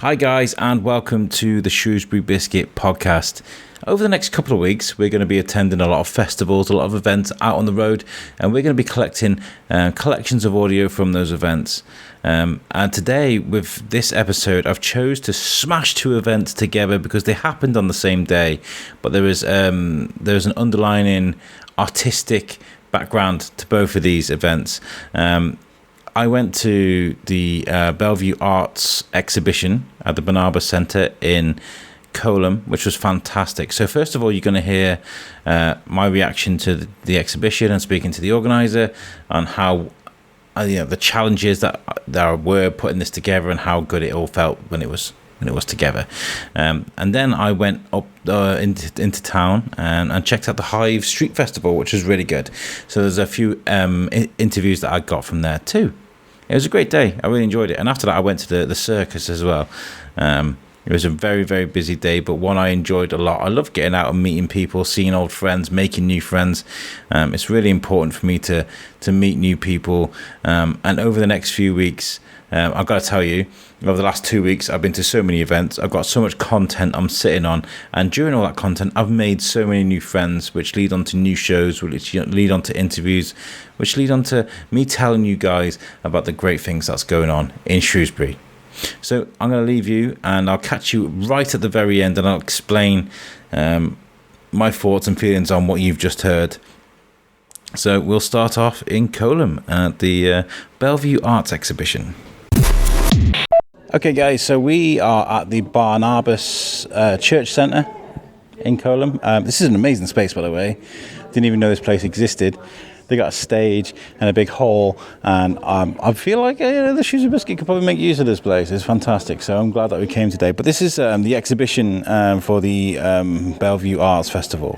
Hi guys, and welcome to the Shrewsbury Biscuit podcast. Over the next couple of weeks, we're going to be attending a lot of festivals, a lot of events out on the road, and we're going to be collecting collections of audio from those events. And today, with this episode, I've chose to smash two events together because they happened on the same day, but there's an underlying artistic background to both of these events. I went to the Belle Vue Arts exhibition at the Barnarbas Centre in Coleham, which was fantastic. So first of all, you're going to hear my reaction to the exhibition and speaking to the organiser on how the challenges that there were putting this together and how good it all felt when it was together. And then I went up into town and checked out the Hive Street Festival, which was really good. So there's a few interviews that I got from there too. It was a great day. I really enjoyed it. And after that, I went to the circus as well. It was a very, very busy day, but one I enjoyed a lot. I love getting out and meeting people, seeing old friends, making new friends. It's really important for me to meet new people. And over the next few weeks, I've got to tell you, over the last 2 weeks, I've been to so many events. I've got so much content I'm sitting on. And during all that content, I've made so many new friends, which lead on to new shows, which lead on to interviews, which lead on to me telling you guys about the great things that's going on in Shrewsbury. So I'm going to leave you, and I'll catch you right at the very end, and I'll explain my thoughts and feelings on what you've just heard. So we'll start off in Coleham at the Belle Vue Arts exhibition. Okay guys, so we are at the Barnarbas Church Centre in Coleham. This is an amazing space, by the way. Didn't even know this place existed. They got a stage and a big hall, and I feel like the Shrewsbury Biscuit could probably make use of this place. It's fantastic, so I'm glad that we came today. But this is the exhibition for the Belle Vue Arts Festival,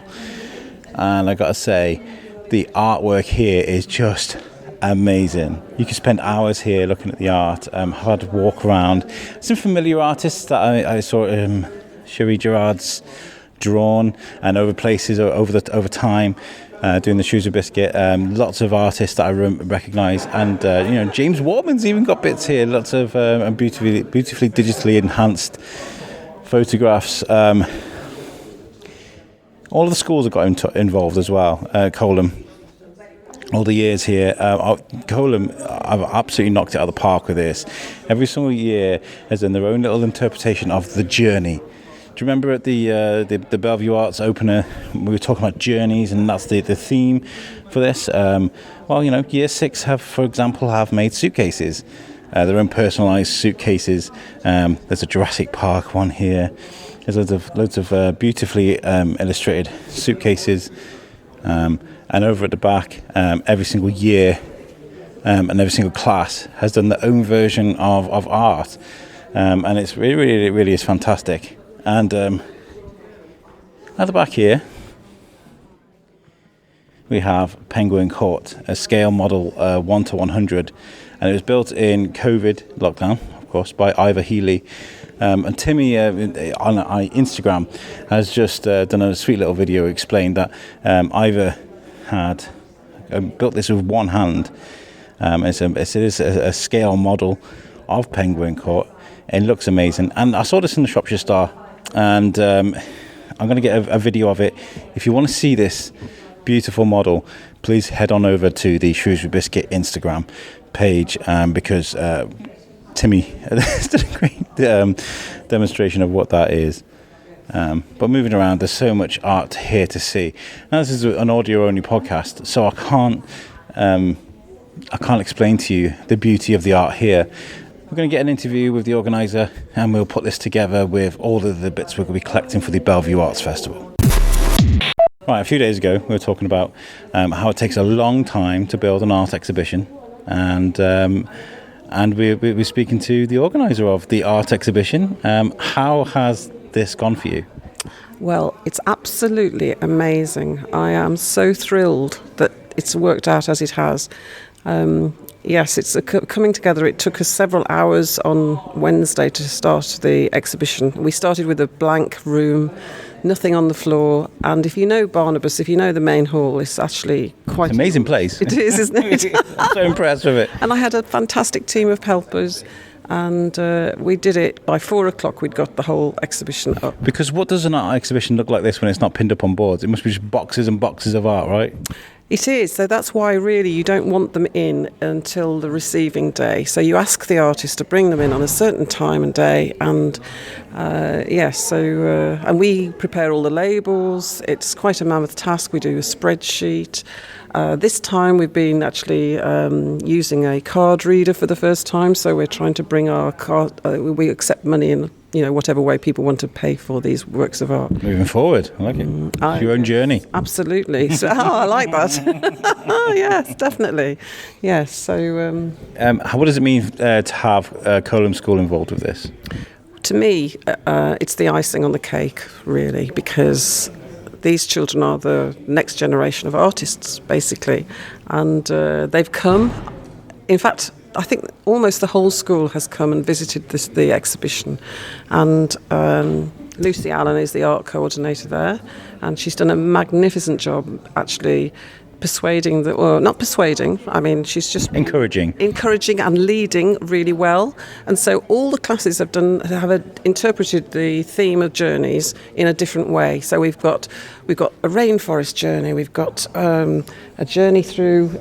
and I got to say, the artwork here is just amazing. You can spend hours here looking at the art. I've had to walk around. Some familiar artists that I saw, Cherie Gerard's drawn, and over places over time. Doing the Shrewsbury Biscuit, lots of artists that I recognise, and James Warman's even got bits here. Lots of beautifully digitally enhanced photographs. All of the schools have got involved as well. Coleham, all the years here, Coleham, I've absolutely knocked it out of the park with this. Every single year has done their own little interpretation of the journey. Do you remember at the Belle Vue Arts opener, we were talking about journeys, and that's the theme for this? Year 6 for example, have made suitcases, their own personalised suitcases. There's a Jurassic Park one here. There's loads of beautifully illustrated suitcases. And over at the back, every single year and every single class has done their own version of art. And it's really, really is fantastic. And at the back here, we have Penguin Court, a scale model 1 to 100. And it was built in COVID lockdown, of course, by Ivor Healy. And Timmy on Instagram has just done a sweet little video explained that Ivor had built this with one hand. It is a scale model of Penguin Court. It looks amazing. And I saw this in the Shropshire Star. And I'm going to get a video of it. If you want to see this beautiful model, please head on over to the Shrewsbury Biscuit Instagram page, because Timmy did a great demonstration of what that is. But moving around, there's so much art here to see. Now, this is an audio-only podcast, so I can't explain to you the beauty of the art here. We're going to get an interview with the organiser, and we'll put this together with all of the bits we're going to be collecting for the Belle Vue Arts Festival. Right, a few days ago, we were talking about how it takes a long time to build an art exhibition, and we're speaking to the organiser of the art exhibition. How has this gone for you? Well, it's absolutely amazing. I am so thrilled that it's worked out as it has. Yes, it's coming together. It took us several hours on Wednesday to start the exhibition. We started with a blank room, nothing on the floor. And if you know Barnarbas, if you know the main hall, it's actually quite... It's an amazing place. It is, isn't it? I'm so impressed with it. And I had a fantastic team of helpers. And we did it by 4 o'clock. We'd got the whole exhibition up. Because what does an art exhibition look like this when it's not pinned up on boards? It must be just boxes and boxes of art, right? It is, so that's why really you don't want them in until the receiving day. So you ask the artist to bring them in on a certain time and day, and and we prepare all the labels. It's quite a mammoth task. We do a spreadsheet. This time we've been actually using a card reader for the first time, so we're trying to bring our card. We accept money in whatever way people want to pay for these works of art. Moving forward, I like it. It's your own journey. Absolutely. So, I like that. Yes, definitely. Yes. So, what does it mean to have Coleham School involved with this? To me, it's the icing on the cake, really, because these children are the next generation of artists, basically, and they've come. In fact, I think almost the whole school has come and visited the exhibition, and Lucy Allen is the art coordinator there, and she's done a magnificent job actually persuading not persuading, I mean she's just encouraging and leading really well. And so all the classes have interpreted the theme of journeys in a different way. So we've got a rainforest journey, we've got a journey through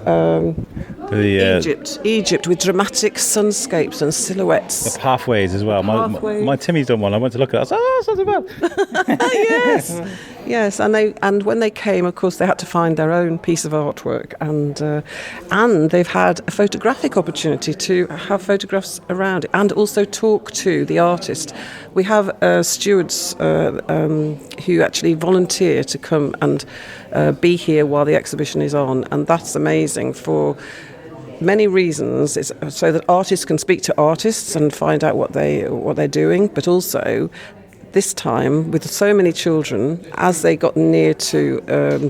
Egypt with dramatic sunscapes and silhouettes. The pathways as well. My Timmy's done one. I went to look at it. I was like, that's not bad. Yes, and when they came, of course, they had to find their own piece of artwork, and they've had a photographic opportunity to have photographs around it, and also talk to the artist. We have stewards who actually volunteer to come and be here while the exhibition is on, and that's amazing for many reasons. It's so that artists can speak to artists and find out what they're doing, but also this time, with so many children, as they got near to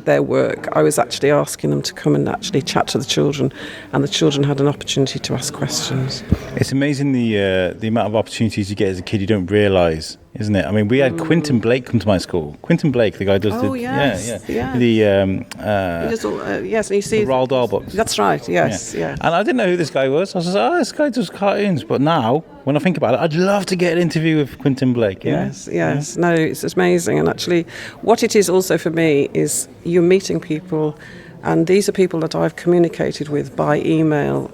their work, I was actually asking them to come and actually chat to the children, and the children had an opportunity to ask questions. It's amazing the amount of opportunities you get as a kid you don't realise, isn't it? I mean, we had Quentin Blake come to my school. Quentin Blake, the guy who does yes, and you see the Roald Dahl books. That's right. Yes, yeah. And I didn't know who this guy was. I was like, this guy does cartoons. But now, when I think about it, I'd love to get an interview with Quentin Blake. Yes. No, it's amazing. And actually, what it is also for me is you're meeting people, and these are people that I've communicated with by email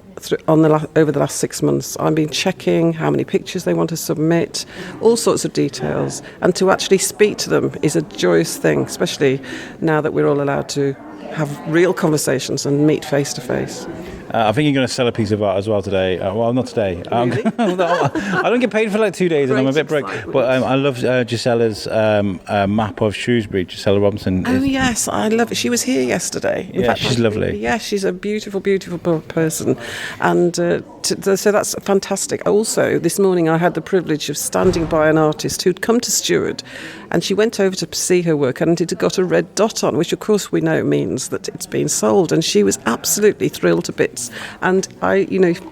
over the last 6 months. I've been checking how many pictures they want to submit, all sorts of details, and to actually speak to them is a joyous thing, especially now that we're all allowed to have real conversations and meet face to face. I think you're going to sell a piece of art as well today. Well, not today. Really? I don't get paid for like 2 days, and I'm a bit broke. But I love Gisella's map of Shrewsbury. Gisella Robinson. Oh yes, I love it. She was here yesterday. In fact, she's lovely. Yeah, she's a beautiful, beautiful person, and so that's fantastic. Also, this morning I had the privilege of standing by an artist who'd come to Stewart, and she went over to see her work, and it had got a red dot on, which of course we know means that it's been sold, and she was absolutely thrilled to bits. And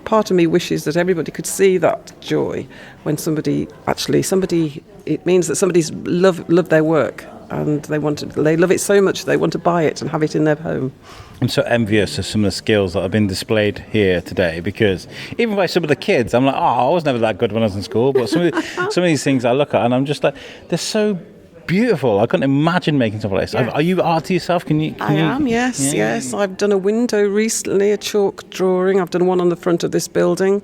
part of me wishes that everybody could see that joy when somebody, it means that somebody's loved their work, and they love it so much they want to buy it and have it in their home. I'm so envious of some of the skills that have been displayed here today, because even by some of the kids, I'm like, I was never that good when I was in school, but some of these things I look at and I'm just like, they're so beautiful. I couldn't imagine making something like this. Yeah. Are you arty yourself? I am, yes, yes. I've done a window recently, a chalk drawing. I've done one on the front of this building,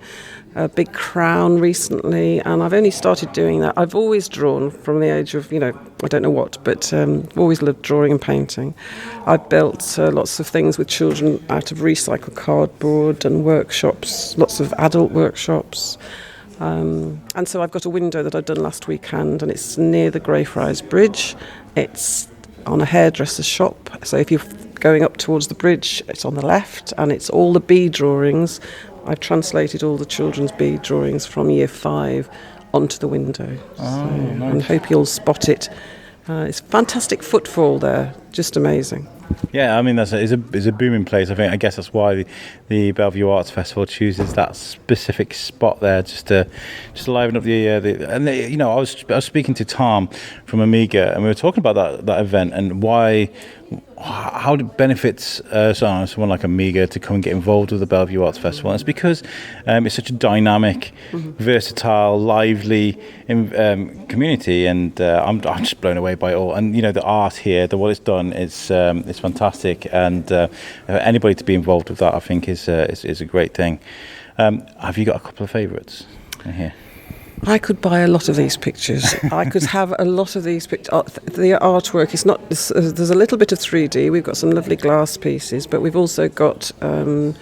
a big crown recently, and I've only started doing that. I've always drawn from the age of, I don't know what, but always loved drawing and painting. I've built lots of things with children out of recycled cardboard and workshops, lots of adult workshops. And so I've got a window that I've done last weekend, and it's near the Greyfriars Bridge. It's on a hairdresser's shop, so if you're going up towards the bridge, it's on the left, and it's all the bee drawings. I've translated all the children's bee drawings from year 5 onto the window. Nice. And hope you'll spot it. It's fantastic footfall there, just amazing. Yeah, I mean it's a booming place. I guess that's why the Belle Vue Arts Festival chooses that specific spot there, just to liven up I was speaking to Tom from Amiga, and we were talking about that event and how it benefits someone like Amiga to come and get involved with the Belle Vue Arts Festival. And it's because it's such a dynamic, versatile, lively community, and I'm just blown away by it all. And the art here, what it's done, it's fantastic, and anybody to be involved with that, I think, is a great thing. Have you got a couple of favourites here? I could buy a lot of these pictures. I could have a lot of these pictures. The artwork is not. There's a little bit of 3D. We've got some lovely glass pieces, but we've also got things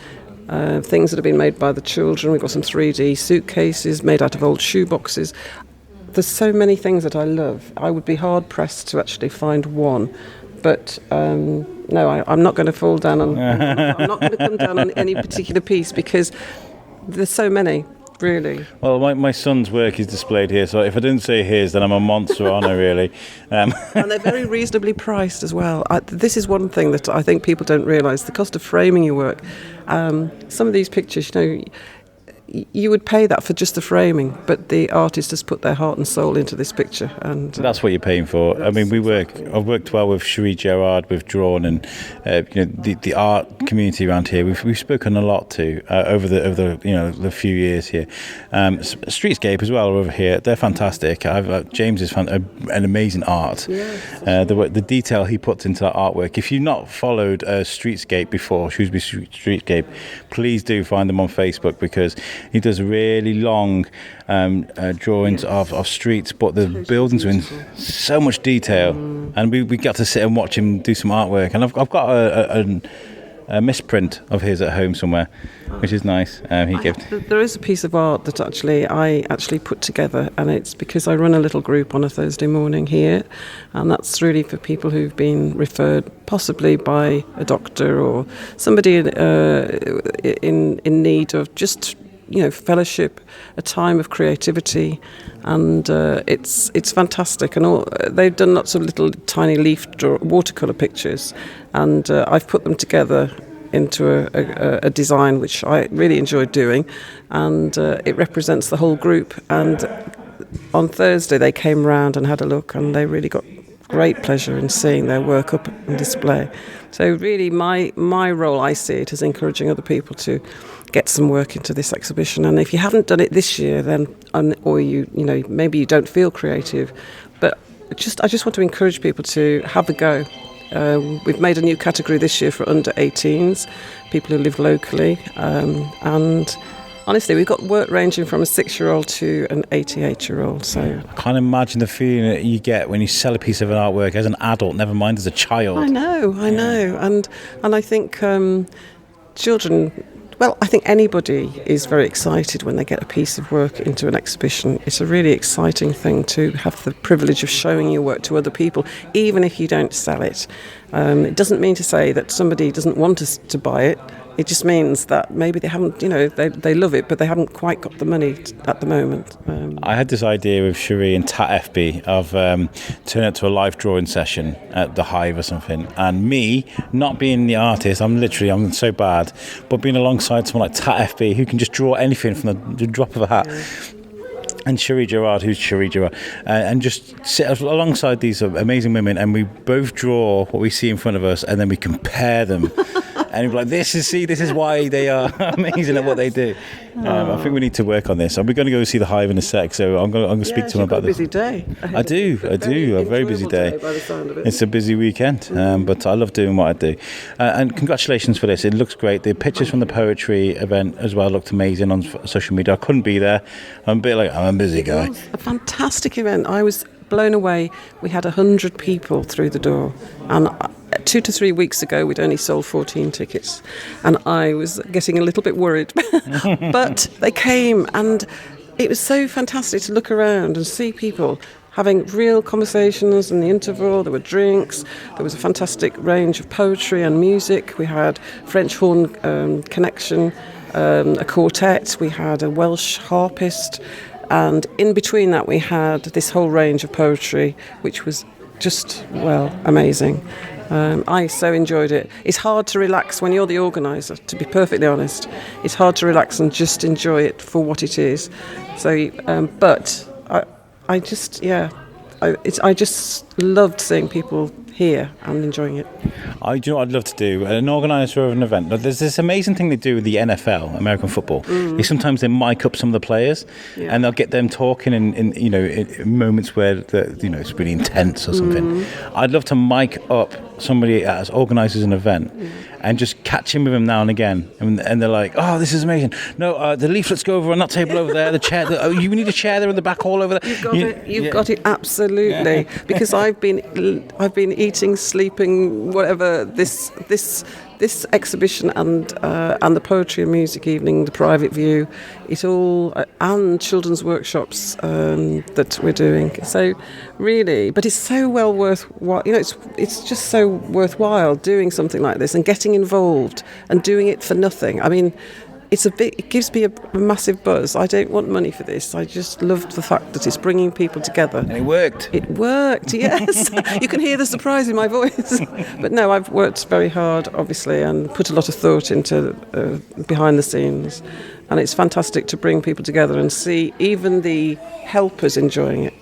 that have been made by the children. We've got some 3D suitcases made out of old shoe boxes. There's so many things that I love. I would be hard pressed to actually find one, but no, I'm not going to fall down on. I'm not going to come down on any particular piece because there's so many. Really? Well, my son's work is displayed here, so if I didn't say his, then I'm a monster, aren't I, really? And they're very reasonably priced as well. This is one thing that I think people don't realise, the cost of framing your work. Some of these pictures, you would pay that for just the framing, but the artist has put their heart and soul into this picture, and that's what you're paying for. I mean, I've worked well with Cherie Gerard, with Drawn, and the art community around here. We've spoken a lot to over the few years here. Streetscape as well are over here. They're fantastic. James is an amazing art. Yeah. The detail he puts into that artwork. If you've not followed Streetscape before, Shrewsbury Streetscape, please do find them on Facebook, because he does really long drawings of streets, but the buildings are in so much detail, and we got to sit and watch him do some artwork. And I've got a misprint of his at home somewhere, which is nice. There is a piece of art that I actually put together, and it's because I run a little group on a Thursday morning here, and that's really for people who've been referred possibly by a doctor or somebody in need of just fellowship, a time of creativity, and it's fantastic. And they've done lots of little tiny watercolour pictures, and I've put them together into a design which I really enjoyed doing, and it represents the whole group. And on Thursday they came round and had a look, and they really got great pleasure in seeing their work up on display. So really my role, I see it as encouraging other people to get some work into this exhibition. And if you haven't done it this year, then or maybe you don't feel creative, but I just want to encourage people to have a go. We've made a new category this year for under 18s, people who live locally, and honestly, we've got work ranging from a 6-year-old to an 88-year-old. So I can't imagine the feeling that you get when you sell a piece of an artwork as an adult, never mind as a child. I know, and I think children. Well, I think anybody is very excited when they get a piece of work into an exhibition. It's a really exciting thing to have the privilege of showing your work to other people, even if you don't sell it. It doesn't mean to say that somebody doesn't want us to buy it. It just means that maybe they haven't, they love it, but they haven't quite got the money at the moment. I had this idea with Cherie and Tat FB of turning it to a live drawing session at the Hive or something. And me, not being the artist, I'm so bad, but being alongside someone like Tat FB who can just draw anything from the drop of a hat. Yeah. And Cherie Gerard, who's Cherie Gerard, and just sit alongside these amazing women, and we both draw what we see in front of us, and then we compare them. And we're like, this is why they are amazing at what they do. I think we need to work on this. We're going to go see the Hive in a sec, so I'm going to speak to them about this. You've got a busy day. I do. A very busy day. By the sound of it. It's a busy weekend, but I love doing what I do. And congratulations for this. It looks great. The pictures from the poetry event as well looked amazing on social media. I couldn't be there. I'm a bit like, I'm a busy guy. It was a fantastic event. I was blown away. We had 100 people through the door, and 2 to 3 weeks ago we'd only sold 14 tickets, and I was getting a little bit worried. But they came, and it was so fantastic to look around and see people having real conversations in the interval. There were drinks, there was a fantastic range of poetry and music. We had French horn connection, a quartet, we had a Welsh harpist, and in between that we had this whole range of poetry, which was just, amazing. I so enjoyed it. It's hard to relax when you're the organiser, to be perfectly honest. It's hard to relax and just enjoy it for what it is. So, but I just loved seeing people here and enjoying it. Do you know what I'd love to do? An organiser of an event. There's this amazing thing they do with the NFL, American football. Sometimes they mic up some of the players, and they'll get them talking in moments where it's really intense or something. I'd love to mic up somebody that organises an event and just catch in with them now and again, and they're like, "Oh, this is amazing! No, the leaflets go over on that table over there. The chair. You need a chair there in the back all over there." You've got it absolutely. Because I've been eating, sleeping, whatever this exhibition and the poetry and music evening, the private view, it all, and children's workshops that we're doing. So really, but it's so well worthwhile. It's just so worthwhile doing something like this and getting involved and doing it for nothing. I mean, it gives me a massive buzz. I don't want money for this. I just loved the fact that it's bringing people together. And it worked. It worked, yes. You can hear the surprise in my voice. But no, I've worked very hard, obviously, and put a lot of thought into behind the scenes. And it's fantastic to bring people together and see even the helpers enjoying it.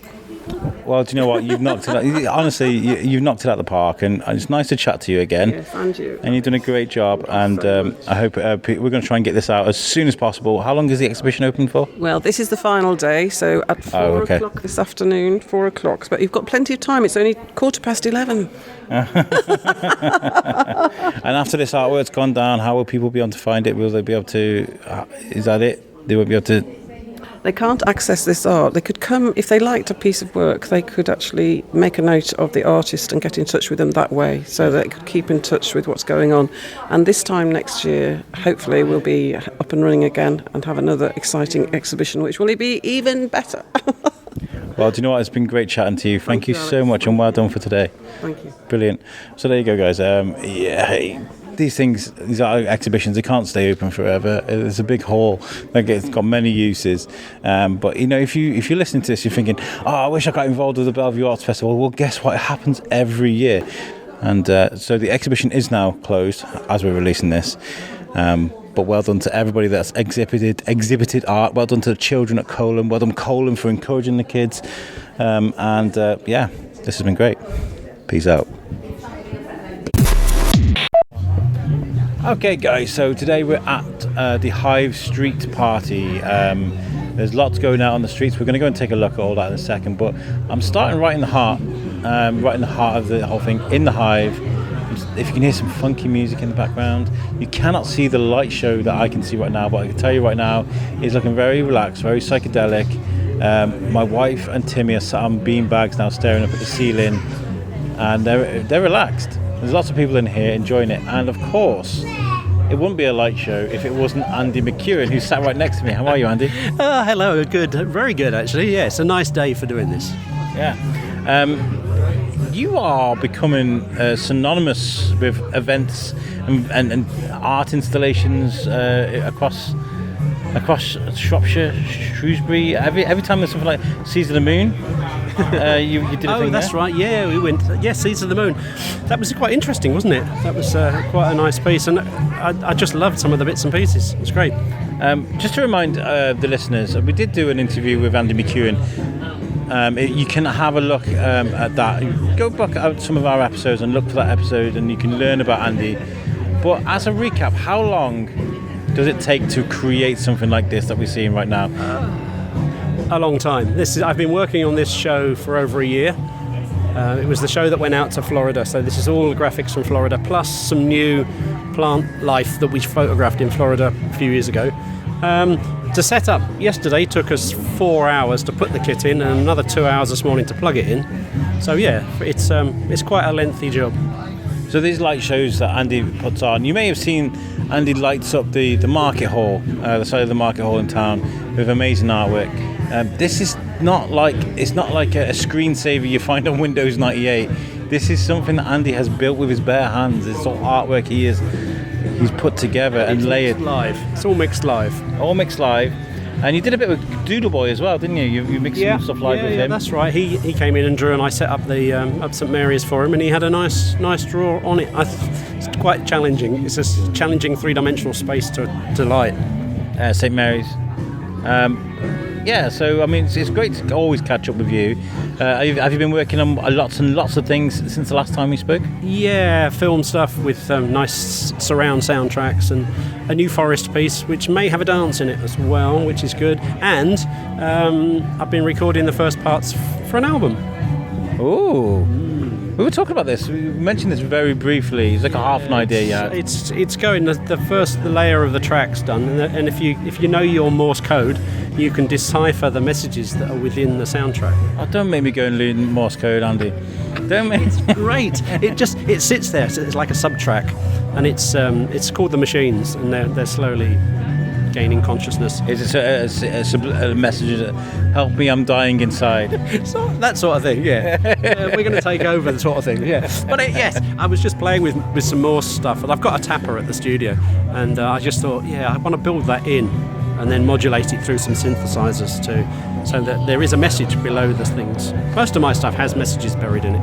Well, do you know what? You've knocked it out. Honestly, you've knocked it out of the park, and it's nice to chat to you again. Yes, and you. And you've done a great job, and I hope we're going to try and get this out as soon as possible. How long is the exhibition open for? Well, this is the final day, so at 4 o'clock this afternoon, 4 o'clock. But you've got plenty of time. It's only 11:15. And after this artwork's gone down, how will people be able to find it? Will they be able to? Is that it? They won't be able to. They can't access this art. They could come, if they liked a piece of work, they could actually make a note of the artist and get in touch with them that way, so that they could keep in touch with what's going on. And this time next year, hopefully, we'll be up and running again and have another exciting exhibition, which will be even better. Well, do you know what? It's been great chatting to you. Thank you so much, and well done for today. Thank you. Brilliant. So there you go, guys. These are exhibitions. They can't stay open forever. It's a big hall. It's got many uses. But if you're listening to this, you're thinking, "Oh, I wish I got involved with the Belle Vue Arts Festival." Well, guess what? It happens every year. And so the exhibition is now closed as we're releasing this. But well done to everybody that's exhibited art. Well done to the children at Coleham. Well done, Coleham, for encouraging the kids. This has been great. Peace out. Okay, guys, so today we're at the Hive Street party. There's lots going out on the streets. We're going to go and take a look at all that in a second, but I'm starting right in the heart of the whole thing, in the Hive. If you can hear some funky music in the background, you cannot see the light show that I can see right now, but I can tell you right now, it's looking very relaxed, very psychedelic. My wife and Timmy are sat on beanbags now, staring up at the ceiling, and they're relaxed. There's lots of people in here enjoying it, and of course, it wouldn't be a light show if it wasn't Andy Mckeown, who sat right next to me. How are you, Andy? Hello, good, very good actually. Yeah, it's a nice day for doing this. Yeah. You are becoming synonymous with events and art installations across Shropshire, Shrewsbury. Every time there's something like Season of the Moon, you did a thing. Oh, that's there? right. Yeah, we went. Yeah, Season of the Moon. That was quite interesting, wasn't it? That was quite a nice piece, and I just loved some of the bits and pieces. It was great. Just to remind the listeners, we did do an interview with Andy Mckeown. You can have a look at that. Go back at some of our episodes and look for that episode, and you can learn about Andy. But as a recap, how long does it take to create something like this that we're seeing right now? A long time. I've been working on this show for over a year. It was the show that went out to Florida, so this is all graphics from Florida, plus some new plant life that we photographed in Florida a few years ago. To set up yesterday took us 4 hours to put the kit in, and another 2 hours this morning to plug it in. So yeah, it's quite a lengthy job. So these light shows that Andy puts on, you may have seen Andy lights up the market hall, the side of the market hall in town, with amazing artwork. This is not like a screensaver you find on Windows 98. This is something that Andy has built with his bare hands. It's all artwork he's put together and layered live. It's all mixed live. All mixed live. And you did a bit with Doodle Boy as well, didn't you? You mixed some stuff live with him. That's right. He came in and drew, and I set up the up St Mary's for him, and he had a nice draw on it. It's quite challenging. It's a challenging three-dimensional space to light. St Mary's. So I mean, it's great to always catch up with you. Have you been working on lots and lots of things since the last time we spoke? Yeah, film stuff with nice surround soundtracks, and a new forest piece which may have a dance in it as well, which is good. And I've been recording the first parts for an album. Ooh. We were talking about this. We mentioned this very briefly. It's like a half an idea. Yeah, it's going. The first layer of the track's done, and if you know your Morse code, you can decipher the messages that are within the soundtrack. Oh, don't make me go and learn Morse code, Andy. Don't make. It's great. It sits there. So it's like a sub-track, and it's called The Machines, and they're slowly gaining consciousness. Is it a message that help me, I'm dying inside? So, that sort of thing, yeah. We're going to take over the sort of thing, yeah. But yes, I was just playing with some Morse stuff, and I've got a tapper at the studio, and I just thought, I want to build that in and then modulate it through some synthesizers too, so that there is a message below the things. Most of my stuff has messages buried in it.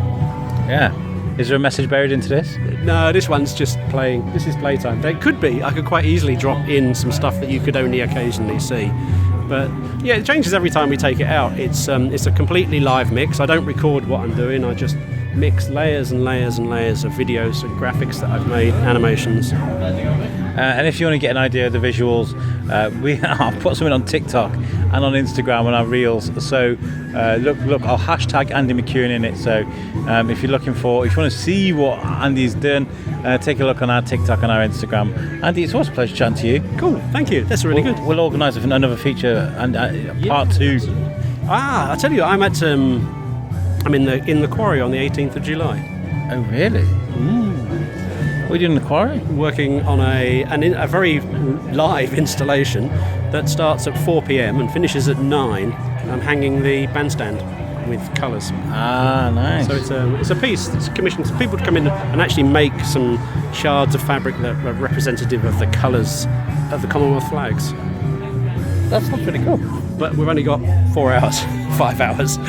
Yeah. Is there a message buried into this? No, this one's just playing. This is playtime. There could be. I could quite easily drop in some stuff that you could only occasionally see. But yeah, it changes every time we take it out. It's a completely live mix. I don't record what I'm doing. I just mix layers and layers and layers of videos and graphics that I've made, animations. And if you want to get an idea of the visuals, I'll put something on TikTok and on Instagram on our reels. So look, I'll hashtag Andy Mckeown in it. So if you want to see what Andy's done, take a look on our TikTok and our Instagram. Andy, it's always a pleasure chatting to you. Cool, thank you. That's really good. We'll organise another feature and part 2. I tell you, I'm in the Quarry on the 18th of July. Oh, really? What are you doing in the Quarry? Working on a very live installation that starts at 4 p.m. and finishes at 9. I'm hanging the bandstand with colours. Ah, nice. So it's a piece that's commissioned. So people to come in and actually make some shards of fabric that are representative of the colours of the Commonwealth flags. That sounds pretty cool. But we've only got 4 hours, 5 hours,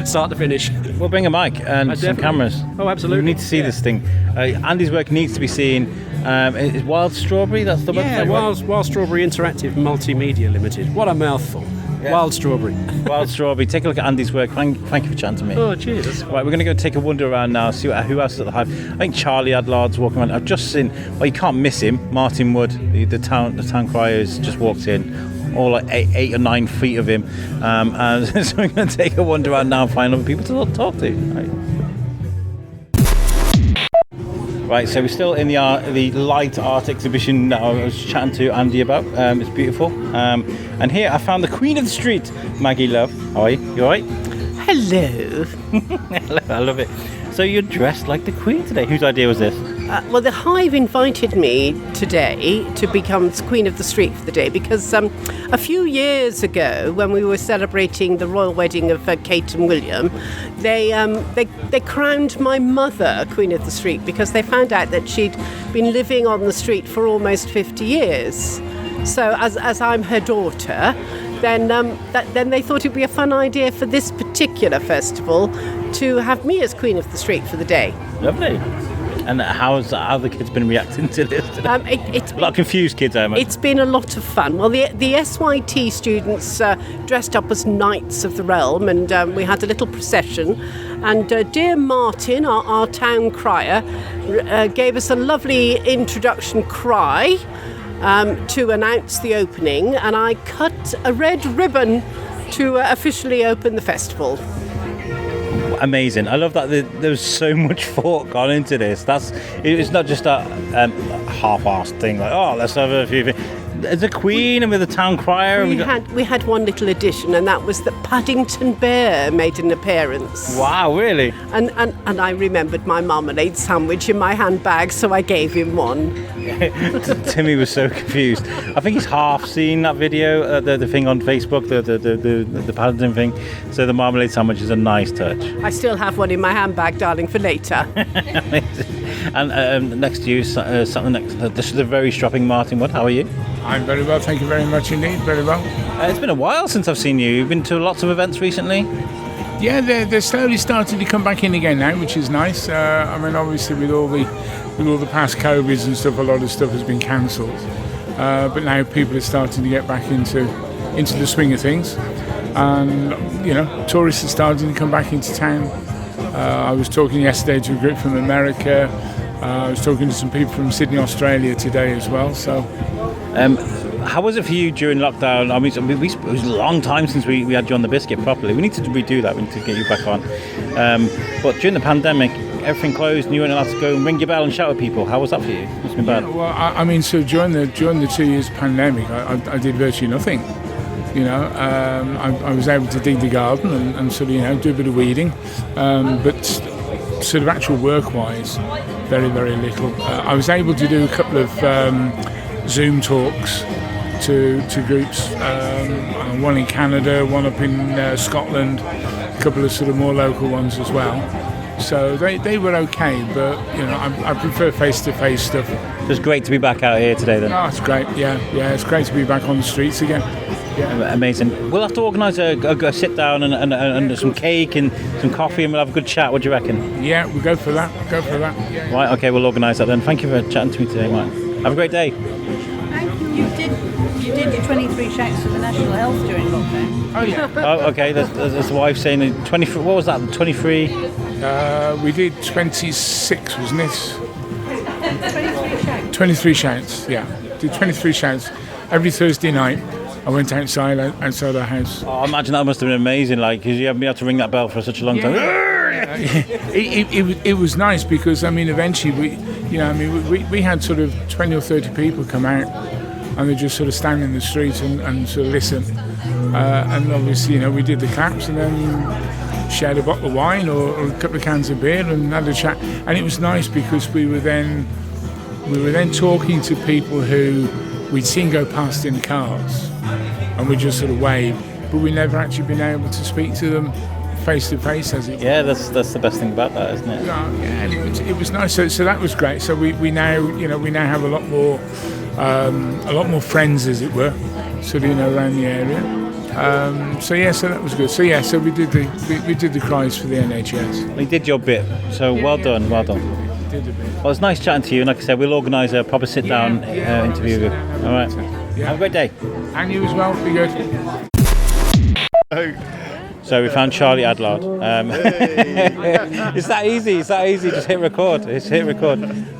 start to finish. We'll bring a mic and some cameras. Oh, absolutely. We need to see this thing. Andy's work needs to be seen. Is Wild Strawberry? That's the website. Yeah, Wild Strawberry Interactive Multimedia Limited. What a mouthful. Yeah. Wild Strawberry. Wild Strawberry. Take a look at Andy's work. Thank you for chatting to me. Oh, cheers. Right, we're going to go take a wander around now, see who else is at the Hive. I think Charlie Adlard's walking around. I've just seen, well, you can't miss him. Martin Wood, the town crier, has just walked in. All like 8 or 9 feet of him. And so we're going to take a wander around now and find other people to talk to. Right, so we're still in the light art exhibition that I was chatting to Andy about. It's beautiful. And here I found the Queen of the Street, Maggie Love. How are you? You all right? Hello. Hello, I love it. So you're dressed like the Queen today. Whose idea was this? Well, the Hive invited me today to become Queen of the Street for the day because a few years ago, when we were celebrating the royal wedding of Kate and William, they crowned my mother Queen of the Street because they found out that she'd been living on the street for almost 50 years. So as I'm her daughter, then they thought it'd be a fun idea for this particular festival to have me as Queen of the Street for the day. Lovely. And how the kids been reacting to this today? A lot of confused kids, I imagine. It's been a lot of fun. Well, the SYT students dressed up as Knights of the Realm, and we had a little procession. And dear Martin, our town crier, gave us a lovely introduction cry to announce the opening, and I cut a red ribbon to officially open the festival. Amazing. I love that there's so much thought gone into this. It's not just a half-assed thing like, oh, let's have a few things. There's a Queen and with a town crier. We had one little addition, and that was that Paddington Bear made an appearance. Wow, really? And I remembered my marmalade sandwich in my handbag, so I gave him one. Timmy was so confused. I think he's half seen that video, the thing on Facebook, the Paddington thing. So the marmalade sandwich is a nice touch. I still have one in my handbag, darling, for later. And next to you, something next. This is a very strapping Martin Wood. How are you? I'm very well, thank you very much indeed. Very well. It's been a while since I've seen you. You've been to lots of events recently. Yeah, they're slowly starting to come back in again now, which is nice. I mean, obviously with all the past COVIDs and stuff, a lot of stuff has been cancelled. But now people are starting to get back into the swing of things, and tourists are starting to come back into town. I was talking yesterday to a group from America. I was talking to some people from Sydney, Australia today as well. So, how was it for you during lockdown? I mean, it was a long time since we had you on the Biscuit properly. We need to redo that. We need to get you back on. But during the pandemic, everything closed, and you weren't allowed to go and ring your bell and shout at people. How was that for you? It's been bad. Yeah, well, I mean, so during the 2 years pandemic, I did virtually nothing. I was able to dig the garden and sort of do a bit of weeding, but sort of actual work-wise, very, very little. I was able to do a couple of Zoom talks to groups, one in Canada, one up in Scotland, a couple of sort of more local ones as well. So they were okay, but I prefer face-to-face stuff. It's great to be back out here today then. Oh, it's great, yeah, it's great to be back on the streets again. Yeah. Amazing. We'll have to organise a sit down and some cake and some coffee, and we'll have a good chat. What do you reckon? Yeah, we'll go for that. Yeah. Right, okay, we'll organise that then. Thank you for chatting to me today, Mike. Have a great day. Thank you. You did your 23 shacks for the National Health during lockdown. Oh yeah. Oh, okay. There's the wife saying 23. What was that? 23. We did 26, wasn't it? 23 shacks. 23 shouts. Yeah, did 23 shouts every Thursday night. I went outside our house. Oh, I imagine that must have been amazing, because you haven't been able to ring that bell for such a long time. It was nice because eventually we had sort of 20 or 30 people come out, and they just sort of stand in the street and sort of listen. And obviously we did the claps and then shared a bottle of wine or a couple of cans of beer and had a chat. And it was nice because we were then talking to people who we'd seen go past in cars, and we just sort of waved, but we never actually been able to speak to them face to face, as it were. Yeah, that's the best thing about that, isn't it? Yeah, it was nice. So that was great. So we now have a lot more friends, as it were, sort of around the area. So that was good. So we did the cries for the NHS. You did your bit. So well done. Well, it's nice chatting to you, and like I said, we'll organise a proper sit-down interview with you. All right. Yeah. Have a great day. And you as well. Be good. So we found Charlie Adlard. It's that easy. Just hit record.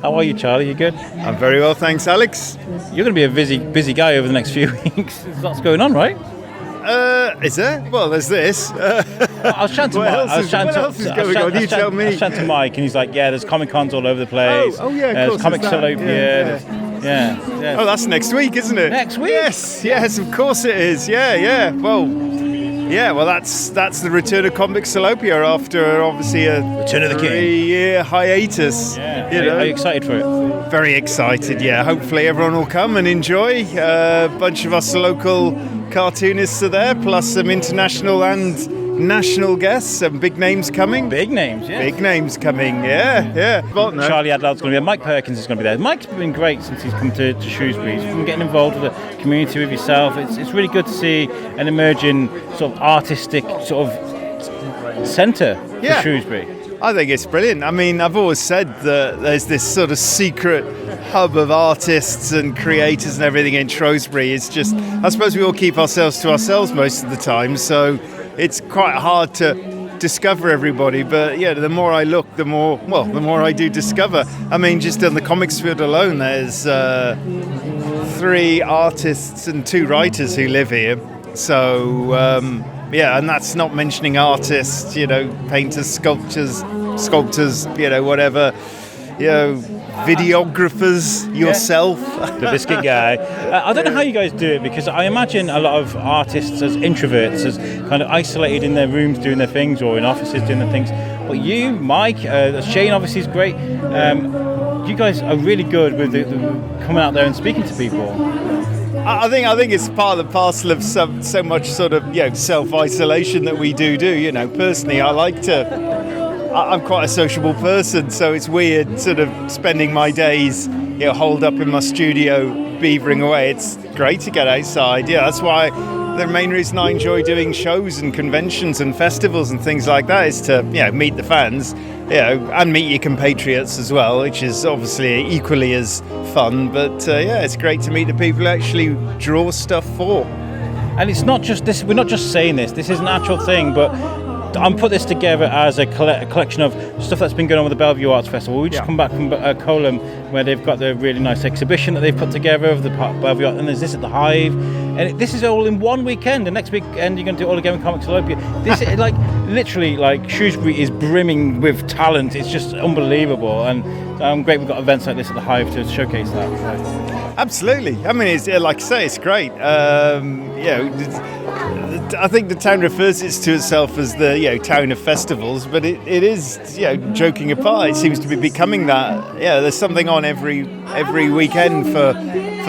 How are you, Charlie? You good? I'm very well, thanks, Alex. You're going to be a busy guy over the next few weeks. There's lots going on, right? Is there? Well, there's this. I was chatting to Mike. What else is going on? You tell me. I was chatting to Mike, and he's like, "Yeah, there's Comic Cons all over the place. Oh yeah, of there's course. Comic there's that. Salopia. Yeah. Oh, that's next week, isn't it? Next week? Yes, of course it is. Yeah. Well, that's the return of Comic Salopia after obviously a Return of the King. 3-year hiatus. Yeah. Are you excited for it? Very excited. Yeah. Hopefully everyone will come and enjoy. A bunch of us local cartoonists are there, plus some international and national guests, some big names coming. Big names, Yeah. But no. Charlie Adlard's going to be there. Mike Perkins is going to be there. Mike's been great since he's come to Shrewsbury. He's been getting involved with the community, with yourself. It's really good to see an emerging sort of artistic sort of centre for Shrewsbury. I think it's brilliant. I mean, I've always said that there's this sort of secret hub of artists and creators and everything in Shrewsbury. It's just, I suppose we all keep ourselves to ourselves most of the time, so it's quite hard to discover everybody. But yeah, the more I look, the more I do discover. I mean, just in the comics field alone, there's 3 artists and 2 writers who live here. So and that's not mentioning artists, painters, sculptors, whatever, videographers, yourself. The Biscuit guy. I don't know how you guys do it, because I imagine a lot of artists as introverts, as kind of isolated in their rooms doing their things, or in offices doing their things. But you, Mike, Shane obviously is great. You guys are really good with the coming out there and speaking to people. I think it's part of the parcel of so much sort of self-isolation that we do. Personally, I like to I'm quite a sociable person, so it's weird sort of spending my days, holed up in my studio, beavering away. It's great to get outside. Yeah, that's why the main reason I enjoy doing shows and conventions and festivals and things like that is to, meet the fans, and meet your compatriots as well, which is obviously equally as fun. But it's great to meet the people who actually draw stuff for. And it's not just this. We're not just saying this. This is an actual thing, but I'm put this together as a collection of stuff that's been going on with the Belle Vue Arts Festival. We just come back from Coleham, where they've got the really nice exhibition that they've put together of the Belle Vue Arts, and there's this at the Hive, and this is all in one weekend. The next weekend you're going to do it all again with Comixolopia. This is literally Shrewsbury is brimming with talent. It's just unbelievable, and I'm great we've got events like this at the Hive to showcase that. Absolutely. I mean, it's like I say, it's great. I think the town refers to itself as the town of festivals, but it is joking apart, it seems to be becoming that. There's something on every weekend for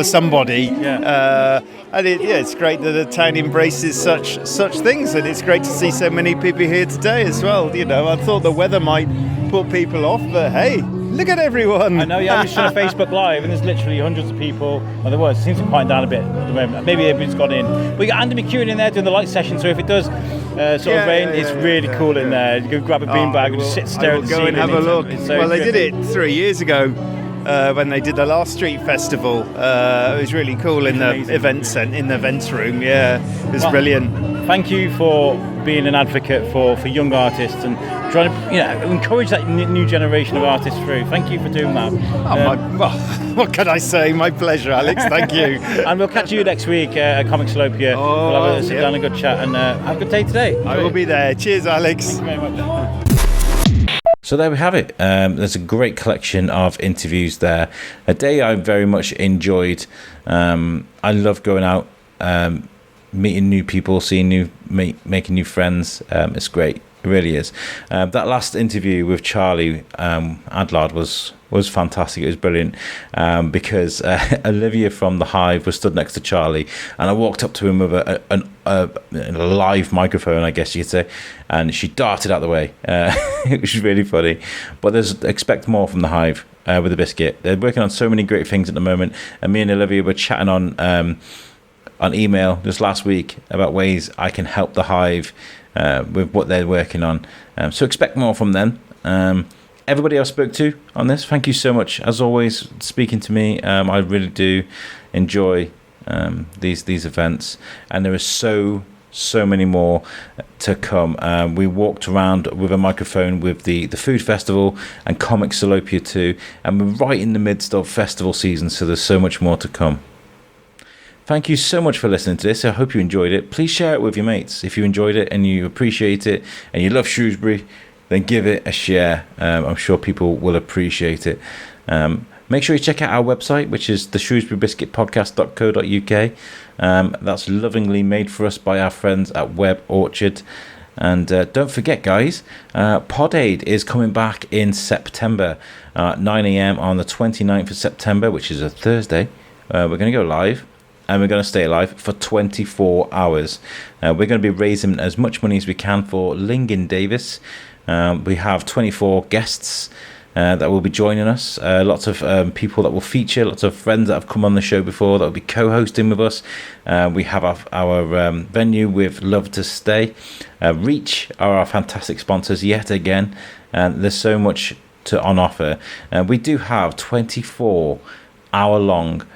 somebody. And it's great that the town embraces such things, and it's great to see so many people here today as well. I thought the weather might put people off, but hey, look at everyone. I know, I'm just on Facebook Live, and there's literally hundreds of people. Well, it seems to quiet down a bit at the moment. Maybe everybody's gone in. We got Andy Mckeown in there doing the light session, so if it does rain, it's really cool in there. You can grab a beanbag and just sit and stare at the ceiling. Go and have a look. They did it 3 years ago. When they did the last street festival, it was really cool in the events room. Yeah, it was brilliant. Thank you for being an advocate for young artists and trying to encourage that new generation of artists through. Thank you for doing that. What can I say? My pleasure, Alex. Thank you. And we'll catch you next week at Comixolopia. We'll have a sit down and a good chat, and have a good day today. I will be there. Cheers, Alex. Thank you very much. So there we have it. There's a great collection of interviews there. A day I very much enjoyed. I love going out, meeting new people, making new friends. It's great. It really is. That last interview with Charlie Adlard was fantastic. It was brilliant because Olivia from the Hive was stood next to Charlie, and I walked up to him with a live microphone, I guess you could say, and she darted out the way. It was really funny. But expect more from the Hive with the Biscuit. They're working on so many great things at the moment, and me and Olivia were chatting on email just last week about ways I can help the Hive with what they're working on. So expect more from them. Everybody I spoke to on this, thank you so much. As always, speaking to me, I really do enjoy these events, and there are so many more to come. We walked around with a microphone with the food festival and Comixolopia too, and we're right in the midst of festival season, so there's so much more to come. Thank you so much for listening to this. I hope you enjoyed it. Please share it with your mates. If you enjoyed it and you appreciate it and you love Shrewsbury, then give it a share. I'm sure people will appreciate it. Make sure you check out our website, which is the shrewsburybiscuitpodcast.co.uk. That's lovingly made for us by our friends at Web Orchard. And don't forget, guys, Pod Aid is coming back in September, 9 a.m. on the 29th of September, which is a Thursday. We're going to go live. And we're going to stay alive for 24 hours. We're going to be raising as much money as we can for Lingin Davis. We have 24 guests that will be joining us. Lots of people that will feature, lots of friends that have come on the show before that will be co-hosting with us. We have our venue with Love to Stay. Reach are our fantastic sponsors yet again. There's so much on offer. We do have 24-hour-long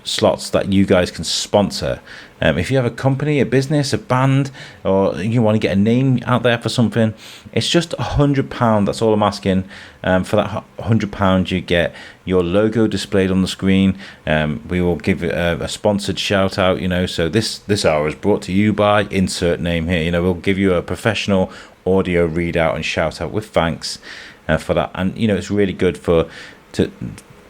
slots that you guys can sponsor. If you have a company, a business, a band, or you want to get a name out there for something, it's just £100. That's all I'm asking. For that £100, you get your logo displayed on the screen. We will give a sponsored shout out. So this hour is brought to you by insert name here. We'll give you a professional audio readout and shout out with thanks for that. And it's really good for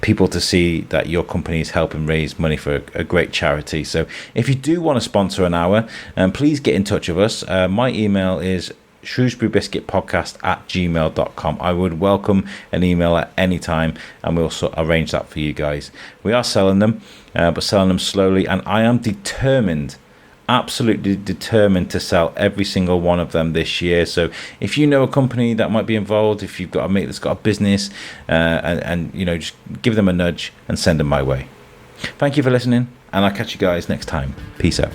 people to see that your company is helping raise money for a great charity. So if you do want to sponsor an hour, please get in touch with us. My email is shrewsburybiscuitpodcast@gmail.com. I would welcome an email at any time, and we'll arrange that for you guys. We are selling them, but selling them slowly, and I am determined absolutely determined to sell every single one of them this year. So if you know a company that might be involved, if you've got a mate that's got a business, and you know, just give them a nudge and send them my way. Thank you for listening, and I'll catch you guys next time. Peace out.